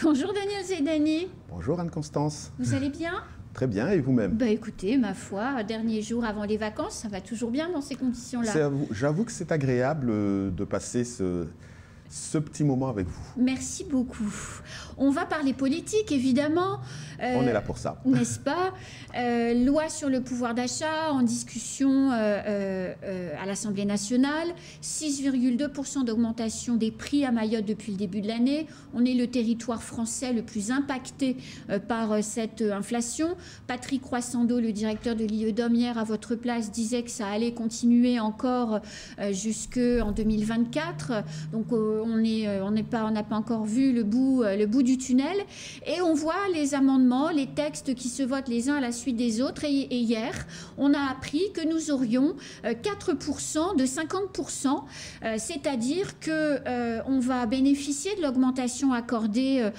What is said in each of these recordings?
Bonjour Daniel Zeidani. Bonjour Anne-Constance. Vous allez bien? Très bien, et vous-même? Bah écoutez, ma foi, dernier jour avant les vacances, ça va toujours bien dans ces conditions-là. J'avoue que c'est agréable de passer ce petit moment avec vous. Merci beaucoup. On va parler politique, évidemment. On est là pour ça. N'est-ce pas? Loi sur le pouvoir d'achat en discussion à l'Assemblée nationale. 6,2% d'augmentation des prix à Mayotte depuis le début de l'année. On est le territoire français le plus impacté par cette inflation. Patrick Croissando, le directeur de l'IEDOM, hier à votre place, disait que ça allait continuer encore jusqu'en 2024. Donc on n'a pas encore vu le bout du tunnel. Et on voit les amendements, les textes qui se votent les uns à la suite des autres. Et hier, on a appris que nous aurions 4% de 50%, c'est-à-dire qu'on va bénéficier de l'augmentation accordée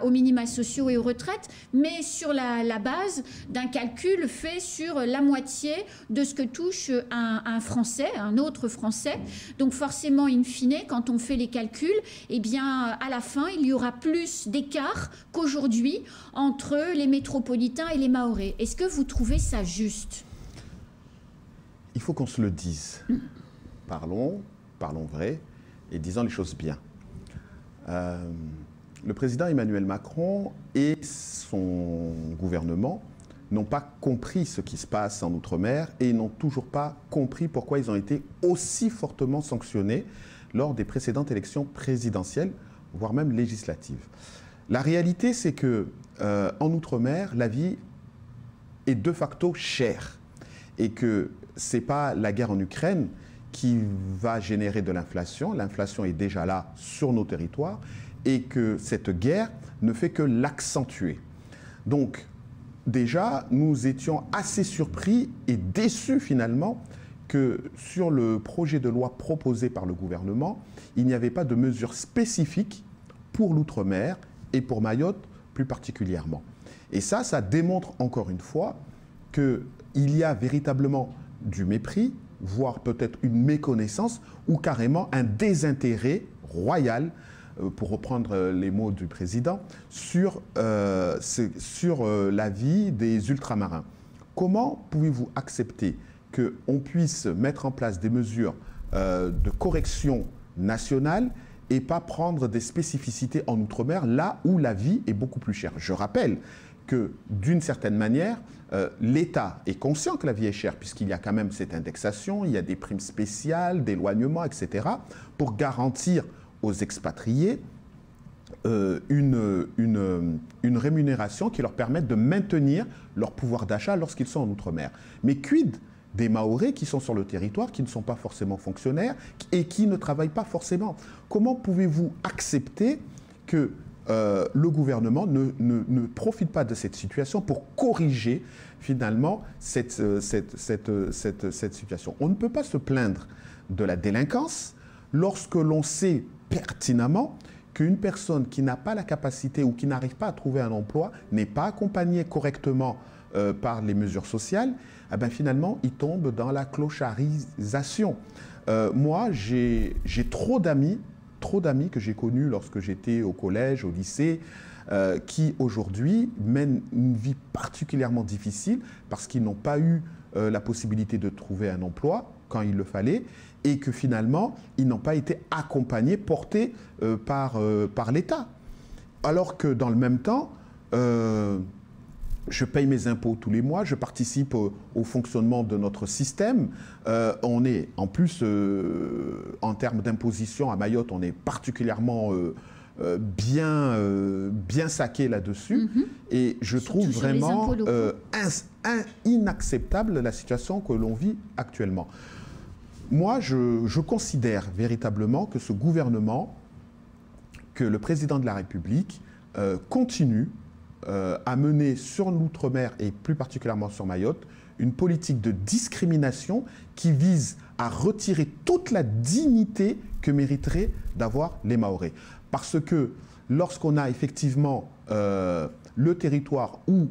aux minima sociaux et aux retraites, mais sur la base d'un calcul fait sur la moitié de ce que touche un Français, un autre Français. Donc forcément, in fine, quand on fait les calculs, eh bien, à la fin, il y aura plus d'écart qu'aujourd'hui entre les métropolitains et les Mahorais. Est-ce que vous trouvez ça juste? Il faut qu'on se le dise. Parlons vrai et disons les choses bien. Le président Emmanuel Macron et son gouvernement n'ont pas compris ce qui se passe en Outre-mer et n'ont toujours pas compris pourquoi ils ont été aussi fortement sanctionnés lors des précédentes élections présidentielles, voire même législatives. La réalité, c'est que en Outre-mer, la vie est de facto chère et que ce n'est pas la guerre en Ukraine qui va générer de l'inflation. L'inflation est déjà là sur nos territoires et que cette guerre ne fait que l'accentuer. Donc, déjà, nous étions assez surpris et déçus finalement que sur le projet de loi proposé par le gouvernement, il n'y avait pas de mesures spécifiques pour l'outre-mer et pour Mayotte plus particulièrement. Et ça démontre encore une fois qu'il y a véritablement du mépris, voire peut-être une méconnaissance ou carrément un désintérêt royal, pour reprendre les mots du président, sur la vie des ultramarins. Comment pouvez-vous accepter qu'on puisse mettre en place des mesures de correction nationale et pas prendre des spécificités en Outre-mer, là où la vie est beaucoup plus chère? Je rappelle que, d'une certaine manière, l'État est conscient que la vie est chère, puisqu'il y a quand même cette indexation, il y a des primes spéciales, d'éloignement, etc., pour garantir aux expatriés une rémunération qui leur permette de maintenir leur pouvoir d'achat lorsqu'ils sont en Outre-mer. Mais quid des Mahorais qui sont sur le territoire, qui ne sont pas forcément fonctionnaires et qui ne travaillent pas forcément? Comment pouvez-vous accepter que le gouvernement ne profite pas de cette situation pour corriger finalement cette situation? On ne peut pas se plaindre de la délinquance lorsque l'on sait pertinemment qu'une personne qui n'a pas la capacité ou qui n'arrive pas à trouver un emploi, n'est pas accompagnée correctement par les mesures sociales, eh bien finalement, il tombe dans la clocharisation. Moi, j'ai trop d'amis que j'ai connus lorsque j'étais au collège, au lycée, qui aujourd'hui mènent une vie particulièrement difficile parce qu'ils n'ont pas eu la possibilité de trouver un emploi quand il le fallait, et que finalement, ils n'ont pas été accompagnés, portés par l'État. Alors que dans le même temps, je paye mes impôts tous les mois, je participe au fonctionnement de notre système. On est, en plus, en termes d'imposition à Mayotte, on est particulièrement bien saqué là-dessus. Et je trouve vraiment inacceptable la situation que l'on vit actuellement. Moi, je considère véritablement que ce gouvernement, que le président de la République continue à mener sur l'outre-mer et plus particulièrement sur Mayotte une politique de discrimination qui vise à retirer toute la dignité que mériteraient d'avoir les Mahorais. Parce que lorsqu'on a effectivement le territoire où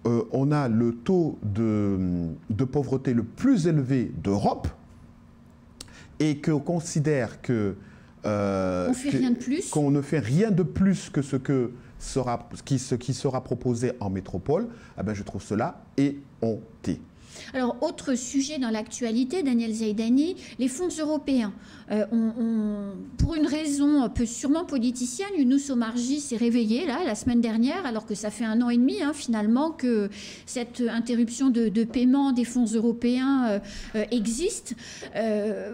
on a le taux de pauvreté le plus élevé d'Europe et qu'on considère que on fait rien de plus. Qu'on ne fait rien de plus que ce qui sera proposé en métropole, eh ben, je trouve cela éhonté. Alors, autre sujet dans l'actualité, Daniel Zaidani, les fonds européens. Pour une raison sûrement politicienne, Younous Omarjee s'est réveillé là, la semaine dernière, alors que ça fait 1 an et demi finalement que cette interruption de paiement des fonds européens existe.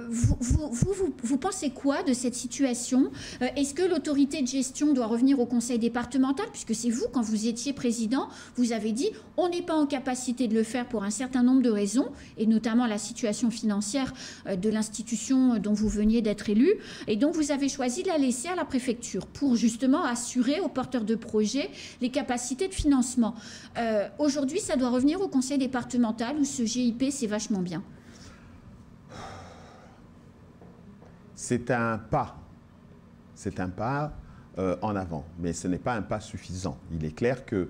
Vous pensez quoi de cette situation? Est-ce que l'autorité de gestion doit revenir au conseil départemental? Puisque c'est vous, quand vous étiez président, vous avez dit on n'est pas en capacité de le faire pour un certain nombre de raisons, et notamment la situation financière de l'institution dont vous venez d'être élu. Et donc, vous avez choisi de la laisser à la préfecture pour justement assurer aux porteurs de projets les capacités de financement. Aujourd'hui, ça doit revenir au conseil départemental où ce GIP, c'est vachement bien. C'est un pas. C'est un pas en avant, mais ce n'est pas un pas suffisant. Il est clair que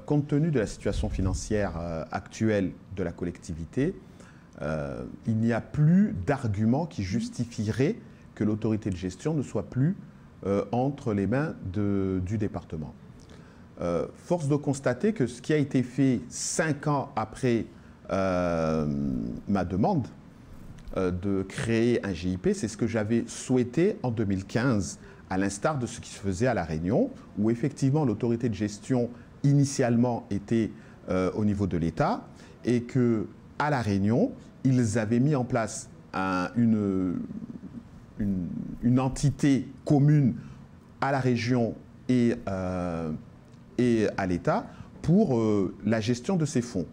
compte tenu de la situation financière actuelle de la collectivité, il n'y a plus d'arguments qui justifieraient que l'autorité de gestion ne soit plus entre les mains du département. Force de constater que ce qui a été fait 5 ans après ma demande de créer un GIP, c'est ce que j'avais souhaité en 2015, à l'instar de ce qui se faisait à La Réunion, où effectivement l'autorité de gestion initialement était au niveau de l'État et qu'à La Réunion, ils avaient mis en place une entité commune à la région et à l'État pour la gestion de ces fonds.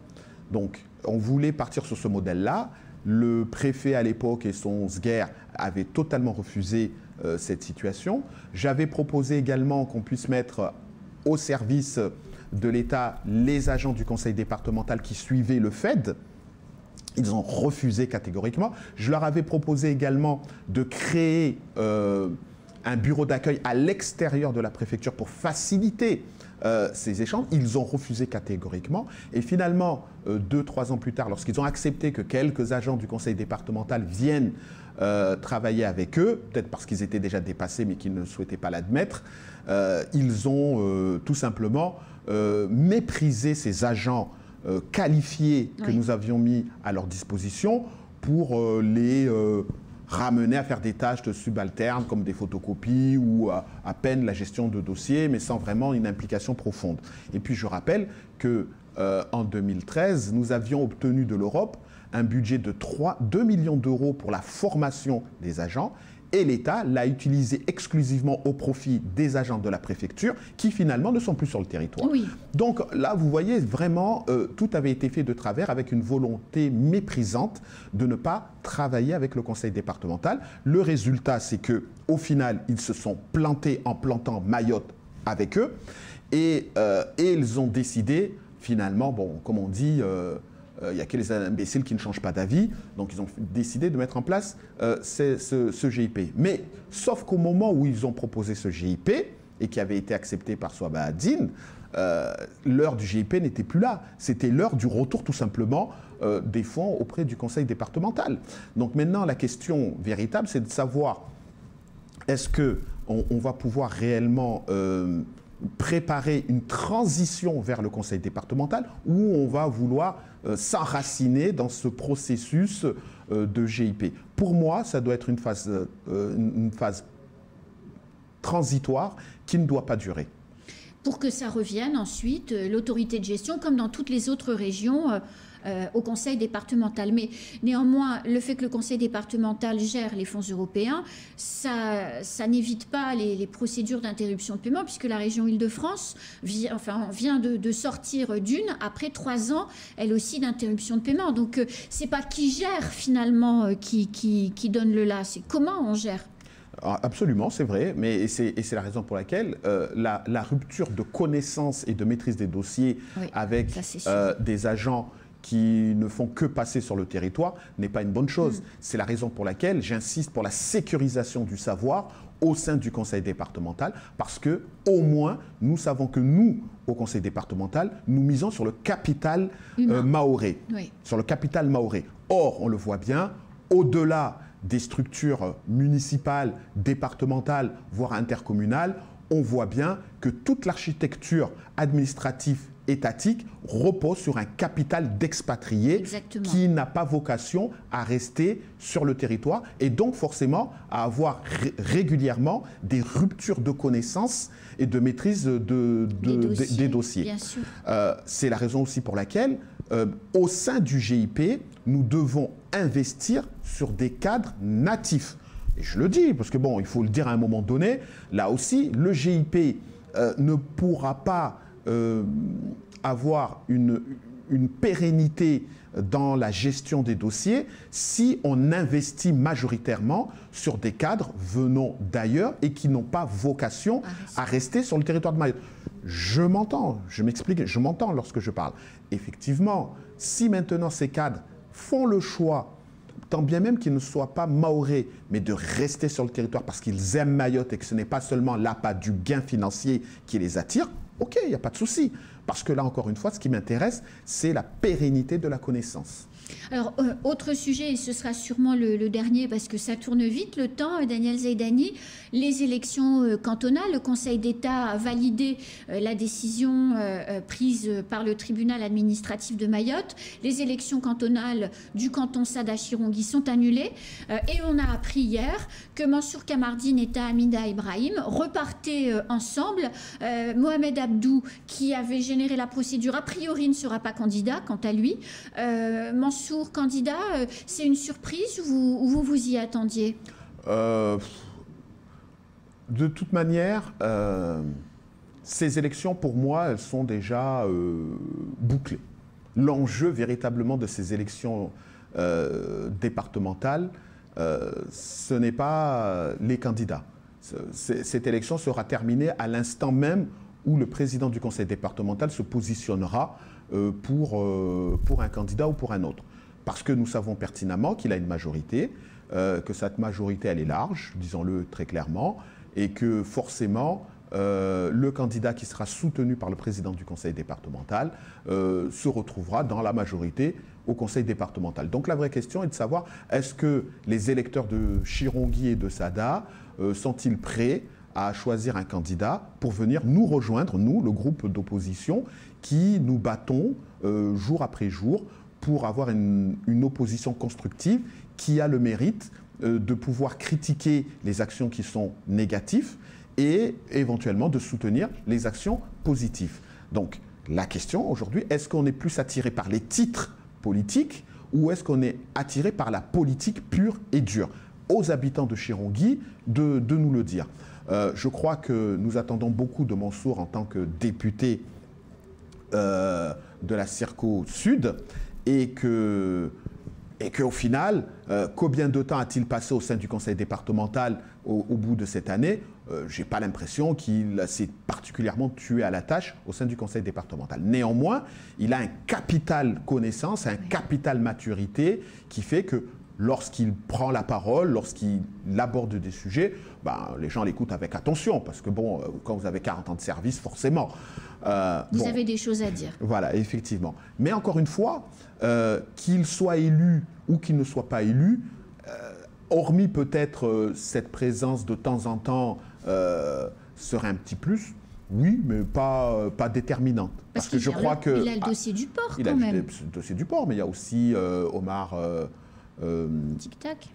Donc, on voulait partir sur ce modèle-là. Le préfet à l'époque et son SGER avaient totalement refusé cette situation. J'avais proposé également qu'on puisse mettre au service de l'État les agents du conseil départemental qui suivaient le FED. Ils ont refusé catégoriquement. Je leur avais proposé également de créer un bureau d'accueil à l'extérieur de la préfecture pour faciliter ces échanges. Ils ont refusé catégoriquement. Et finalement, 2-3 ans plus tard, lorsqu'ils ont accepté que quelques agents du conseil départemental viennent travailler avec eux, peut-être parce qu'ils étaient déjà dépassés mais qu'ils ne souhaitaient pas l'admettre, ils ont tout simplement méprisé ces agents qualifiés que nous avions mis à leur disposition pour les ramener à faire des tâches de subalternes comme des photocopies ou à peine la gestion de dossiers, mais sans vraiment une implication profonde. Et puis je rappelle qu'en 2013, nous avions obtenu de l'Europe un budget de 2 millions d'euros pour la formation des agents, et l'État l'a utilisé exclusivement au profit des agents de la préfecture qui finalement ne sont plus sur le territoire. Oui. Donc là, vous voyez vraiment, tout avait été fait de travers avec une volonté méprisante de ne pas travailler avec le conseil départemental. Le résultat, c'est qu'au final, ils se sont plantés en plantant Mayotte avec eux et ils ont décidé finalement, bon, comme on dit, il n'y a que les imbéciles qui ne changent pas d'avis. Donc, ils ont décidé de mettre en place ce GIP. Mais, sauf qu'au moment où ils ont proposé ce GIP, et qui avait été accepté par Swaba Adine, l'heure du GIP n'était plus là. C'était l'heure du retour, tout simplement, des fonds auprès du conseil départemental. Donc, maintenant, la question véritable, c'est de savoir est-ce qu'on va pouvoir réellement préparer une transition vers le conseil départemental ou on va vouloir s'enraciner dans ce processus de GIP. Pour moi, ça doit être une phase transitoire qui ne doit pas durer. Pour que ça revienne ensuite, l'autorité de gestion, comme dans toutes les autres régions, au conseil départemental. Mais néanmoins, le fait que le conseil départemental gère les fonds européens, ça n'évite pas les procédures d'interruption de paiement, puisque la région Île-de-France vient de sortir d'une, après 3 ans, elle aussi, d'interruption de paiement. Donc, c'est pas qui gère finalement qui donne le là, c'est comment on gère. Absolument, c'est vrai, mais c'est la raison pour laquelle la rupture de connaissance et de maîtrise des dossiers avec des agents qui ne font que passer sur le territoire n'est pas une bonne chose. C'est la raison pour laquelle j'insiste pour la sécurisation du savoir au sein du conseil départemental, parce que au moins nous savons que nous, au conseil départemental, nous misons sur le capital mahorais. Sur le capital mahorais. Or, on le voit bien, au-delà des structures municipales, départementales, voire intercommunales, on voit bien que toute l'architecture administrative étatique repose sur un capital d'expatriés qui n'a pas vocation à rester sur le territoire et donc forcément à avoir régulièrement des ruptures de connaissances et de maîtrise des dossiers. C'est la raison aussi pour laquelle, au sein du GIP, nous devons investir sur des cadres natifs. Et je le dis, parce que bon, il faut le dire à un moment donné, là aussi, le GIP ne pourra pas avoir une pérennité dans la gestion des dossiers si on investit majoritairement sur des cadres venant d'ailleurs et qui n'ont pas vocation à rester sur le territoire de Mayotte. Je m'entends, je m'explique, je m'entends lorsque je parle. Effectivement, si maintenant ces cadres font le choix, tant bien même qu'ils ne soient pas mahorais, mais de rester sur le territoire parce qu'ils aiment Mayotte et que ce n'est pas seulement l'appât du gain financier qui les attire, ok, il n'y a pas de souci. Parce que là, encore une fois, ce qui m'intéresse, c'est la pérennité de la connaissance. Alors, autre sujet, et ce sera sûrement le dernier parce que ça tourne vite le temps, Daniel Zaidani, les élections cantonales. Le Conseil d'État a validé la décision prise par le tribunal administratif de Mayotte. Les élections cantonales du canton Sada-Chirongui sont annulées et on a appris hier que Mansour Kamardine et Hamida Ibrahim repartaient ensemble. Mohamed Abdou, qui avait généré la procédure, a priori ne sera pas candidat quant à lui. Mansour, candidat, c'est une surprise ou vous y attendiez? De toute manière, ces élections, pour moi, elles sont déjà bouclées. L'enjeu véritablement de ces élections départementales, ce n'est pas les candidats. Cette élection sera terminée à l'instant même où le président du conseil départemental se positionnera pour un candidat ou pour un autre. Parce que nous savons pertinemment qu'il a une majorité, que cette majorité elle est large, disons-le très clairement, et que forcément le candidat qui sera soutenu par le président du conseil départemental se retrouvera dans la majorité au conseil départemental. Donc la vraie question est de savoir, est-ce que les électeurs de Chirongui et de Sada sont-ils prêts à choisir un candidat pour venir nous rejoindre, nous, le groupe d'opposition, qui nous battons jour après jour pour avoir une opposition constructive qui a le mérite de pouvoir critiquer les actions qui sont négatives et éventuellement de soutenir les actions positives. Donc la question aujourd'hui, est-ce qu'on est plus attiré par les titres politiques ou est-ce qu'on est attiré par la politique pure et dure? Aux habitants de Chirongui de nous le dire. Je crois que nous attendons beaucoup de Mansour en tant que député de la Circo Sud et qu'au final, combien de temps a-t-il passé au sein du conseil départemental au bout de cette année? Je n'ai pas l'impression qu'il s'est particulièrement tué à la tâche au sein du conseil départemental. Néanmoins, il a un capital connaissance, un capital maturité qui fait que lorsqu'il prend la parole, lorsqu'il aborde des sujets, ben, les gens l'écoutent avec attention parce que bon, quand vous avez 40 ans de service, forcément... vous avez des choses à dire. Voilà, effectivement. Mais encore une fois, qu'il soit élu ou qu'il ne soit pas élu, hormis peut-être cette présence de temps en temps serait un petit plus, oui, mais pas déterminante. Parce que je crois que... Il a le dossier du port quand même. Il a le dossier du port, mais il y a aussi Omar...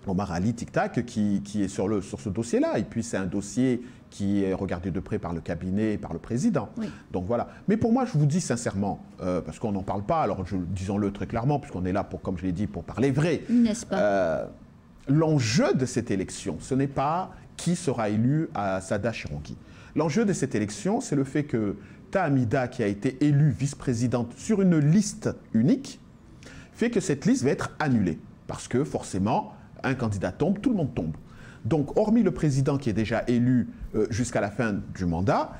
Omar Ali Tic-Tac qui est sur ce dossier-là. Et puis c'est un dossier qui est regardé de près par le cabinet et par le président. Oui. Donc voilà. Mais pour moi, je vous dis sincèrement, parce qu'on n'en parle pas, alors disons-le très clairement, puisqu'on est là, pour, comme je l'ai dit, pour parler vrai. N'est-ce pas? L'enjeu de cette élection, ce n'est pas qui sera élu à Sada-Chirongui. L'enjeu de cette élection, c'est le fait que Hamida, qui a été élue vice-présidente sur une liste unique, fait que cette liste va être annulée. Parce que forcément, un candidat tombe, tout le monde tombe. Donc, hormis le président qui est déjà élu jusqu'à la fin du mandat,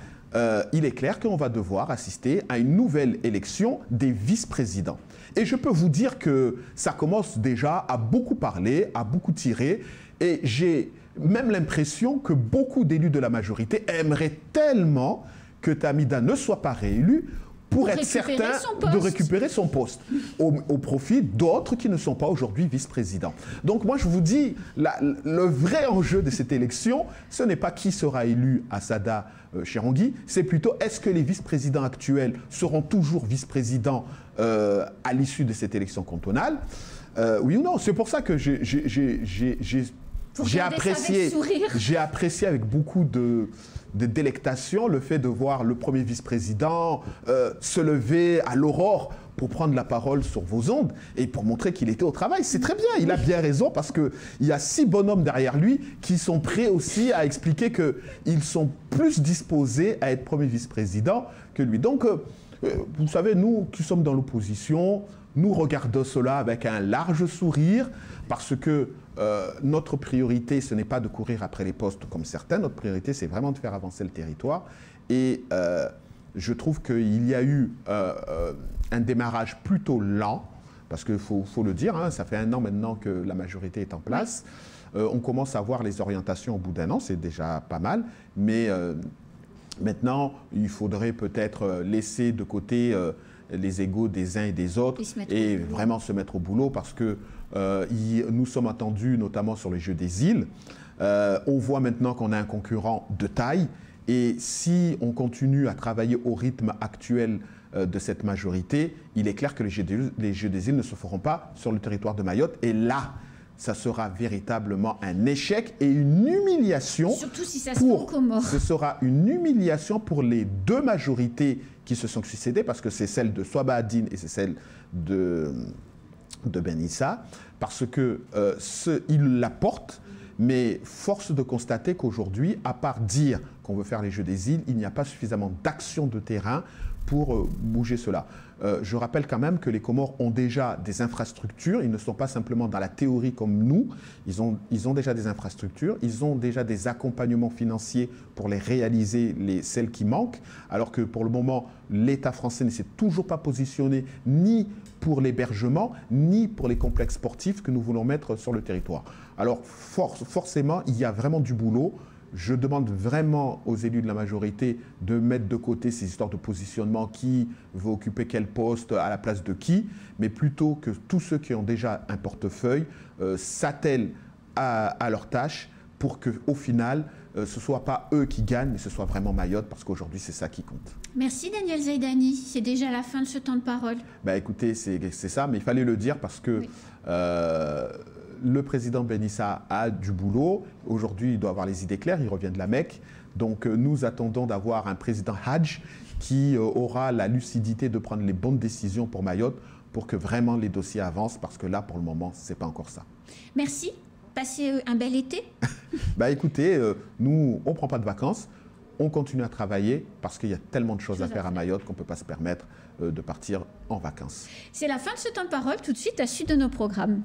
il est clair qu'on va devoir assister à une nouvelle élection des vice-présidents. Et je peux vous dire que ça commence déjà à beaucoup parler, à beaucoup tirer. Et j'ai même l'impression que beaucoup d'élus de la majorité aimeraient tellement que Hamida ne soit pas réélu pour être certain de récupérer son poste au profit d'autres qui ne sont pas aujourd'hui vice-présidents. Donc moi je vous dis, le vrai enjeu de cette élection, ce n'est pas qui sera élu à Sada Chirangui, c'est plutôt est-ce que les vice-présidents actuels seront toujours vice-présidents à l'issue de cette élection cantonale, oui ou non. C'est pour ça que j'ai apprécié avec beaucoup de délectation le fait de voir le premier vice-président se lever à l'aurore pour prendre la parole sur vos ondes et pour montrer qu'il était au travail. C'est très bien, il a bien raison parce qu'il y a 6 bonhommes derrière lui qui sont prêts aussi à expliquer qu'ils sont plus disposés à être premier vice-président que lui. Donc, vous savez, nous qui sommes dans l'opposition, nous regardons cela avec un large sourire parce que notre priorité, ce n'est pas de courir après les postes comme certains. Notre priorité, c'est vraiment de faire avancer le territoire. Et je trouve qu'il y a eu un démarrage plutôt lent, parce qu'il faut le dire, hein, ça fait 1 an maintenant que la majorité est en place. On commence à voir les orientations au bout d'1 an, c'est déjà pas mal. Mais maintenant, il faudrait peut-être laisser de côté les égos des uns et des autres et vraiment se mettre au boulot parce que nous sommes attendus notamment sur les Jeux des îles. On voit maintenant qu'on a un concurrent de taille et si on continue à travailler au rythme actuel de cette majorité, il est clair que les Jeux des îles ne se feront pas sur le territoire de Mayotte et là, ça sera véritablement un échec et une humiliation. Surtout si ça se fait aux Comores. Ce sera une humiliation pour les 2 majorités qui se sont succédées, parce que c'est celle de Swabadine et c'est celle de Ben Issa, parce que ils la portent, mais force de constater qu'aujourd'hui, à part dire qu'on veut faire les Jeux des îles, il n'y a pas suffisamment d'action de terrain pour bouger cela. Je rappelle quand même que les Comores ont déjà des infrastructures, ils ne sont pas simplement dans la théorie comme nous, ils ont déjà des infrastructures, ils ont déjà des accompagnements financiers pour les réaliser, celles qui manquent, alors que pour le moment, l'État français ne s'est toujours pas positionné ni pour l'hébergement, ni pour les complexes sportifs que nous voulons mettre sur le territoire. Alors forcément, il y a vraiment du boulot. Je demande vraiment aux élus de la majorité de mettre de côté ces histoires de positionnement, qui veut occuper quel poste à la place de qui, mais plutôt que tous ceux qui ont déjà un portefeuille s'attellent à leur tâche pour qu'au final, ce ne soit pas eux qui gagnent, mais ce soit vraiment Mayotte, parce qu'aujourd'hui, c'est ça qui compte. Merci Daniel Zaidani. C'est déjà la fin de ce temps de parole. Bah, écoutez, c'est ça, mais il fallait le dire parce que... Oui. Le président Ben Issa a du boulot. Aujourd'hui, il doit avoir les idées claires. Il revient de la Mecque. Donc, nous attendons d'avoir un président Hadj qui aura la lucidité de prendre les bonnes décisions pour Mayotte pour que vraiment les dossiers avancent. Parce que là, pour le moment, ce n'est pas encore ça. Merci. Passez un bel été. Bah, écoutez, nous, on ne prend pas de vacances. On continue à travailler parce qu'il y a tellement de choses à faire à Mayotte qu'on ne peut pas se permettre de partir en vacances. C'est la fin de ce temps de parole. Tout de suite, à la suite de nos programmes.